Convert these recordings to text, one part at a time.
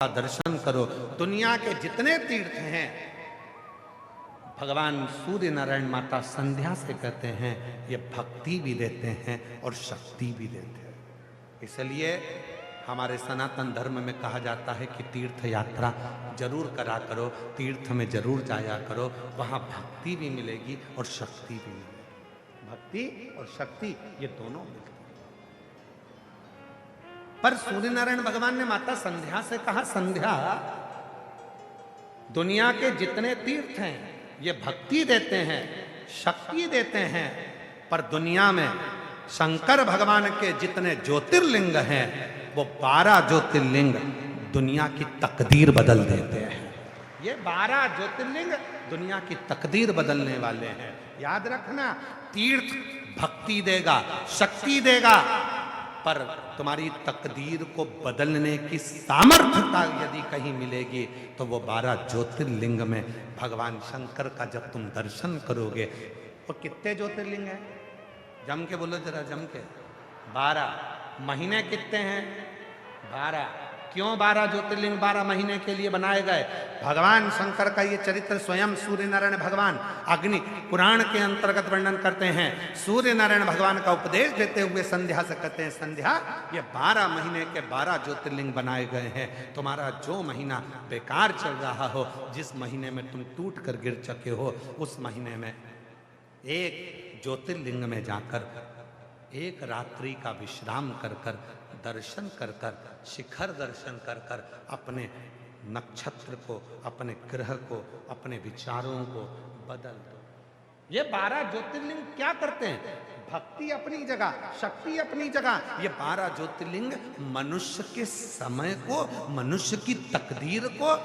का दर्शन करो। दुनिया के जितने तीर्थ हैं भगवान सूर्य नारायण माता संध्या से कहते हैं ये भक्ति भी देते हैं और शक्ति भी देते हैं। इसलिए हमारे सनातन धर्म में कहा जाता है कि तीर्थ यात्रा जरूर करा करो, तीर्थ में जरूर जाया करो, वहां भक्ति भी मिलेगी और शक्ति भी मिलेगी। भक्ति और शक्ति ये दोनों मिलती। पर सूर्य नारायण भगवान ने माता संध्या से कहा, संध्या दुनिया के जितने तीर्थ हैं ये भक्ति देते हैं, शक्ति देते हैं, पर दुनिया में शंकर भगवान के जितने ज्योतिर्लिंग हैं वो 12 ज्योतिर्लिंग दुनिया की तकदीर बदल देते हैं। ये 12 ज्योतिर्लिंग दुनिया की तकदीर बदलने वाले हैं। याद रखना, तीर्थ भक्ति देगा, शक्ति देगा, पर तुम्हारी तकदीर को बदलने की सामर्थ्यता यदि कहीं मिलेगी तो वो 12 ज्योतिर्लिंग में भगवान शंकर का जब तुम दर्शन करोगे। वो कितने ज्योतिर्लिंग हैं? जम के बोलो जरा, जम के। 12। महीने कितने हैं? 12। क्यों 12 ज्योतिर्लिंग 12 महीने के लिए बनाए गए? भगवान शंकर का ये चरित्र स्वयं सूर्य नारायण भगवान अग्नि पुराण के अंतर्गत वर्णन करते हैं। सूर्य नारायण भगवान का उपदेश देते हुए संध्या से कहते हैं, संध्या ये 12 महीने के 12 ज्योतिर्लिंग बनाए गए हैं। तुम्हारा जो महीना बेकार चल रहा हो, जिस महीने में तुम टूट कर गिर चुके हो, उस महीने में एक ज्योतिर्लिंग में जाकर एक रात्रि का विश्राम कर कर, दर्शन कर कर, शिखर दर्शन कर कर अपने नक्षत्र को, अपने ग्रह को, अपने विचारों को बदल दो। ये 12 ज्योतिर्लिंग क्या करते हैं? भक्ति अपनी जगह, शक्ति अपनी जगह। ये 12 ज्योतिर्लिंग मनुष्य के समय को, मनुष्य की तकदीर को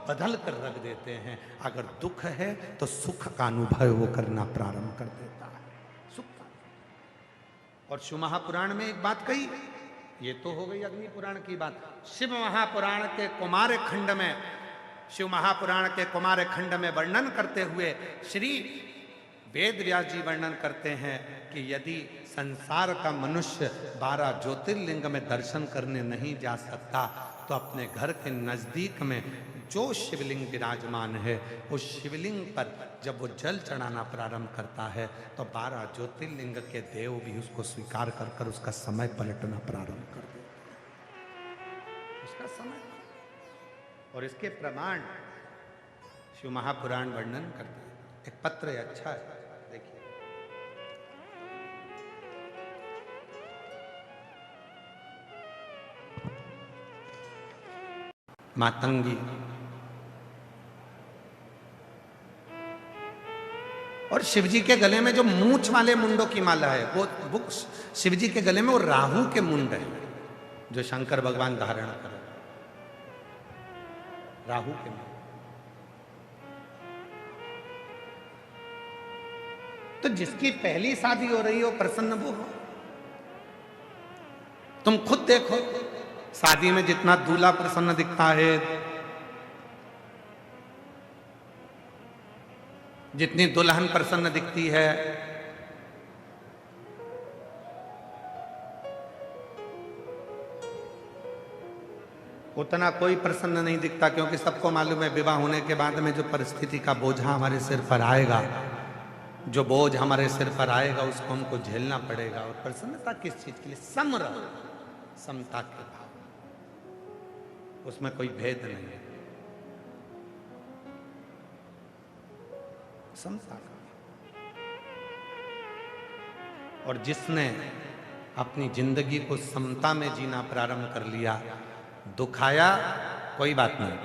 बदल कर रख देते हैं। अगर दुख है तो सुख का अनुभव वो करना प्रारंभ कर देता है, सुख का। और शिव महापुराण में एक बात कही, ये तो हो गई अग्नि पुराण की बात। शिव महापुराण के कुमार खंड में, शिव महापुराण के कुमार खंड में वर्णन करते हुए श्री वेद व्यास जी वर्णन करते हैं कि यदि संसार का मनुष्य 12 ज्योतिर्लिंग में दर्शन करने नहीं जा सकता तो अपने घर के नजदीक में जो शिवलिंग विराजमान है उस शिवलिंग पर जब वो जल चढ़ाना प्रारंभ करता है तो 12 ज्योतिर्लिंग के देव भी उसको स्वीकार कर कर उसका समय पलटना प्रारंभ कर देते हैं, उसका समय। और इसके प्रमाण शिव महापुराण वर्णन करते हैं। एक पत्र है, अच्छा है, देखिए। मातंगी और शिवजी के गले में जो मूंछ वाले मुंडों की माला है वो शिवजी के गले में वो राहु के मुंड है जो शंकर भगवान धारण कर, राहु के मुंड। तो जिसकी पहली शादी हो रही हो प्रसन्न वो हो। तुम खुद देखो, शादी में जितना दूल्हा प्रसन्न दिखता है, जितनी दुल्हन प्रसन्न दिखती है, उतना कोई प्रसन्न नहीं दिखता। क्योंकि सबको मालूम है विवाह होने के बाद में जो परिस्थिति का बोझा हमारे सिर पर आएगा, जो बोझ हमारे सिर पर आएगा उसको हमको झेलना पड़ेगा। और प्रसन्नता किस चीज के लिए? समर, समता के भाव, उसमें कोई भेद नहीं है, समता का। और जिसने अपनी जिंदगी को समता में जीना प्रारंभ कर लिया, दुख आया कोई बात नहीं,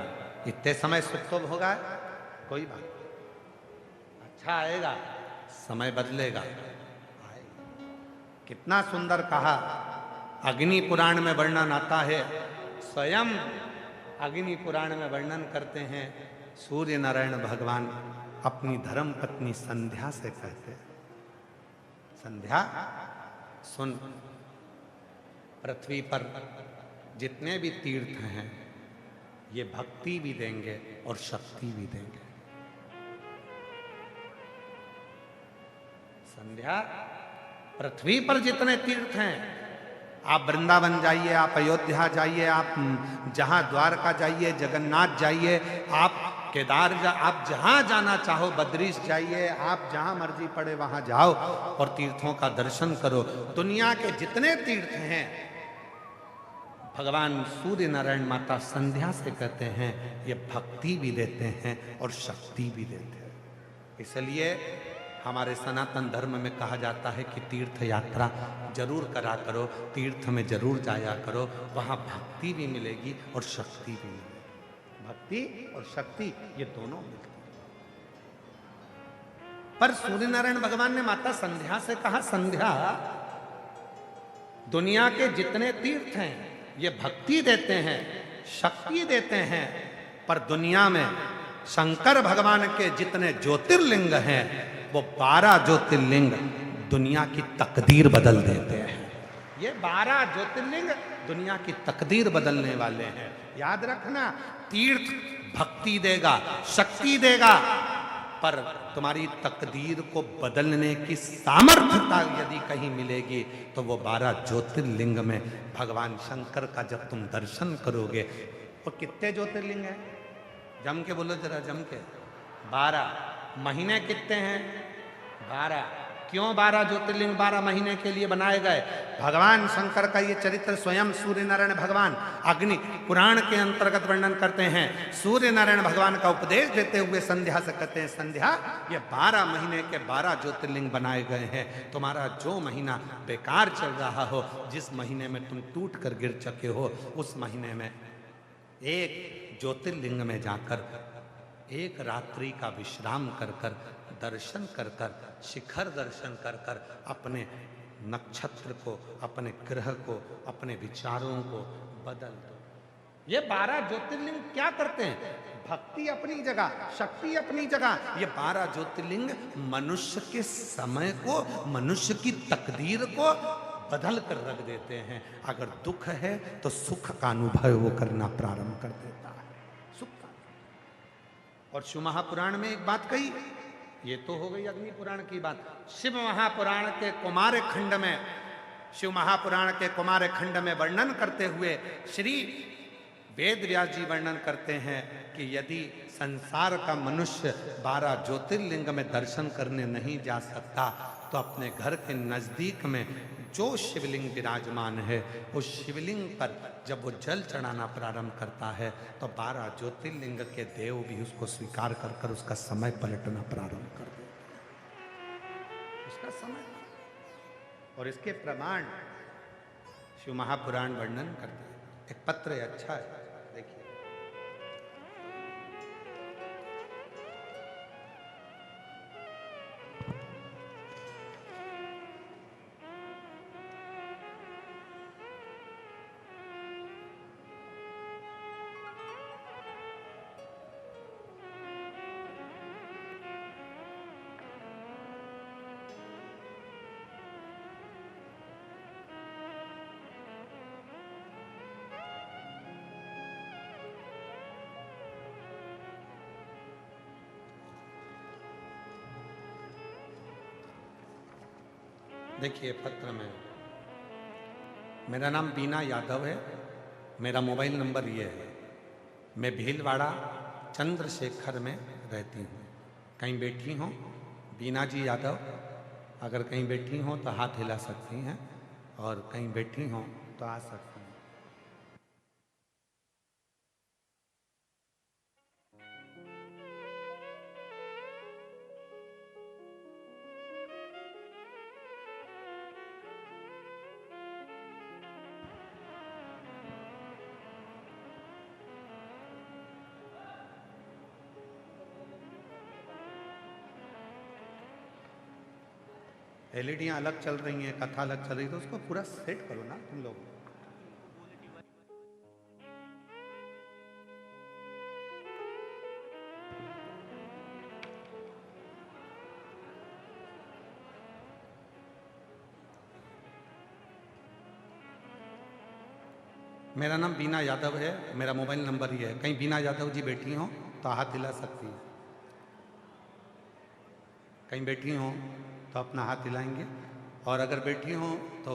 इतने समय सुख तो होगा, कोई बात नहीं, अच्छा आएगा, समय बदलेगा, आएगा। कितना सुंदर कहा, अग्नि पुराण में वर्णन आता है, स्वयं अग्नि पुराण में वर्णन करते हैं सूर्य नारायण भगवान अपनी धर्म पत्नी संध्या से कहते हैं, संध्या सुन, पृथ्वी पर जितने भी तीर्थ हैं ये भक्ति भी देंगे और शक्ति भी देंगे। संध्या, पृथ्वी पर जितने तीर्थ हैं आप वृंदावन जाइए, आप अयोध्या जाइए, आप जहां द्वारका जाइए, जगन्नाथ जाइए, आप आप जहां जाना चाहो, बद्रीश जाइए, आप जहां मर्जी पड़े वहां जाओ और तीर्थों का दर्शन करो। दुनिया के जितने तीर्थ हैं, भगवान सूर्य नारायण माता संध्या से कहते हैं ये भक्ति भी देते हैं और शक्ति भी देते हैं। इसलिए हमारे सनातन धर्म में कहा जाता है कि तीर्थ यात्रा जरूर करा करो, तीर्थ में जरूर जाया करो, वहां भक्ति भी मिलेगी और शक्ति भी मिलेगी। भक्ति और शक्ति ये दोनों मिलती हैं। पर सूर्य नारायण भगवान ने माता संध्या से कहा, संध्या दुनिया के जितने तीर्थ हैं ये भक्ति देते हैं, शक्ति देते हैं, पर दुनिया में शंकर भगवान के जितने ज्योतिर्लिंग हैं वो 12 ज्योतिर्लिंग दुनिया की तकदीर बदल देते हैं। ये 12 ज्योतिर्लिंग दुनिया की तकदीर बदलने वाले हैं। याद रखना, तीर्थ भक्ति देगा, शक्ति देगा, पर तुम्हारी तकदीर को बदलने की सामर्थ्यता यदि कहीं मिलेगी तो वो 12 ज्योतिर्लिंग में भगवान शंकर का जब तुम दर्शन करोगे। और कितने ज्योतिर्लिंग हैं? जम के बोलो जरा, जम के। 12। महीने कितने हैं? 12। क्यों 12 ज्योतिर्लिंग 12 महीने के लिए बनाए गए? भगवान शंकर का ये चरित्र स्वयं सूर्य नारायण भगवान अग्नि पुराण के अंतर्गत वर्णन करते हैं। सूर्य नारायण भगवान का उपदेश देते हुए संध्या से कहते हैं, संध्या ये 12 महीने के 12 ज्योतिर्लिंग बनाए गए हैं। तुम्हारा जो महीना बेकार चल रहा हो, जिस महीने में तुम टूट कर गिर चुके हो, उस महीने में एक ज्योतिर्लिंग में जाकर एक रात्रि का विश्राम कर कर, दर्शन कर कर, शिखर दर्शन कर कर अपने नक्षत्र को, अपने ग्रह को, अपने विचारों को बदल दो। ये 12 ज्योतिर्लिंग क्या करते हैं? भक्ति अपनी जगह, शक्ति अपनी जगह। ये 12 ज्योतिर्लिंग मनुष्य के समय को, मनुष्य की तकदीर को बदल कर रख देते हैं। अगर दुख है तो सुख का अनुभव वो करना प्रारंभ कर देता है, सुख का। और शिव महापुराण में एक बात कही, ये तो हो गई अग्नि पुराण की बात। शिव महापुराण के कुमार खंड में, शिव महापुराण के कुमार खंड में वर्णन करते हुए श्री वेद व्यास जी वर्णन करते हैं कि यदि संसार का मनुष्य 12 ज्योतिर्लिंग में दर्शन करने नहीं जा सकता तो अपने घर के नजदीक में जो शिवलिंग विराजमान है उस शिवलिंग पर जब वो जल चढ़ाना प्रारंभ करता है तो 12 ज्योतिर्लिंग के देव भी उसको स्वीकार कर कर उसका समय पलटना प्रारंभ कर देते हैं, उसका समय। और इसके प्रमाण शिव महापुराण वर्णन करते हैं। एक पत्र है, अच्छा है, देखिए। देखिए पत्र में, मेरा नाम बीना यादव है, मेरा मोबाइल नंबर ये है, मैं भीलवाड़ा चंद्रशेखर में रहती हूँ। कहीं बैठी हो बीना जी यादव, अगर कहीं बैठी हो तो हाथ हिला सकती हैं और कहीं बैठी हो तो आ सकती हैं। एलईडियाँ अलग चल रही हैं, कथा अलग चल रही है, तो उसको पूरा सेट करो ना तुम लोग। मेरा नाम बीना यादव है, मेरा मोबाइल नंबर ये है। कहीं बीना यादव जी बैठी हो तो हाथ हिला सकती है, कहीं बैठी हो तो अपना हाथ हिलाएंगे, और अगर बैठी हो तो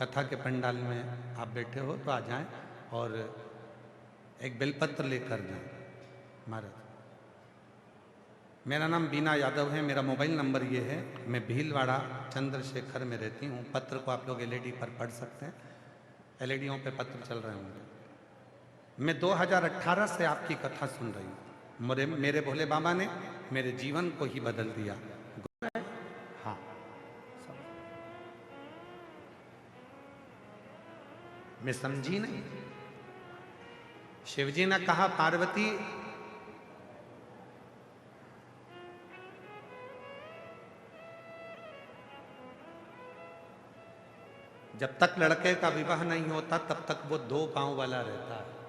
कथा के पंडाल में आप बैठे हो तो आ जाएं और एक बेलपत्र लेकर जाएं। महाराज, मेरा नाम बीना यादव है, मेरा मोबाइल नंबर ये है। मैं भीलवाड़ा चंद्रशेखर में रहती हूँ। पत्र को आप लोग एलईडी पर पढ़ सकते हैं, एलईडीओं पे पत्र चल रहे होंगे। मैं 2018 से आपकी कथा सुन रही हूँ। मेरे भोले बाबा ने मेरे जीवन को ही बदल दिया। हाँ, मैं समझी नहीं। शिवजी ने कहा पार्वती जब तक लड़के का विवाह नहीं होता तब तक वो 2 पांव वाला रहता है।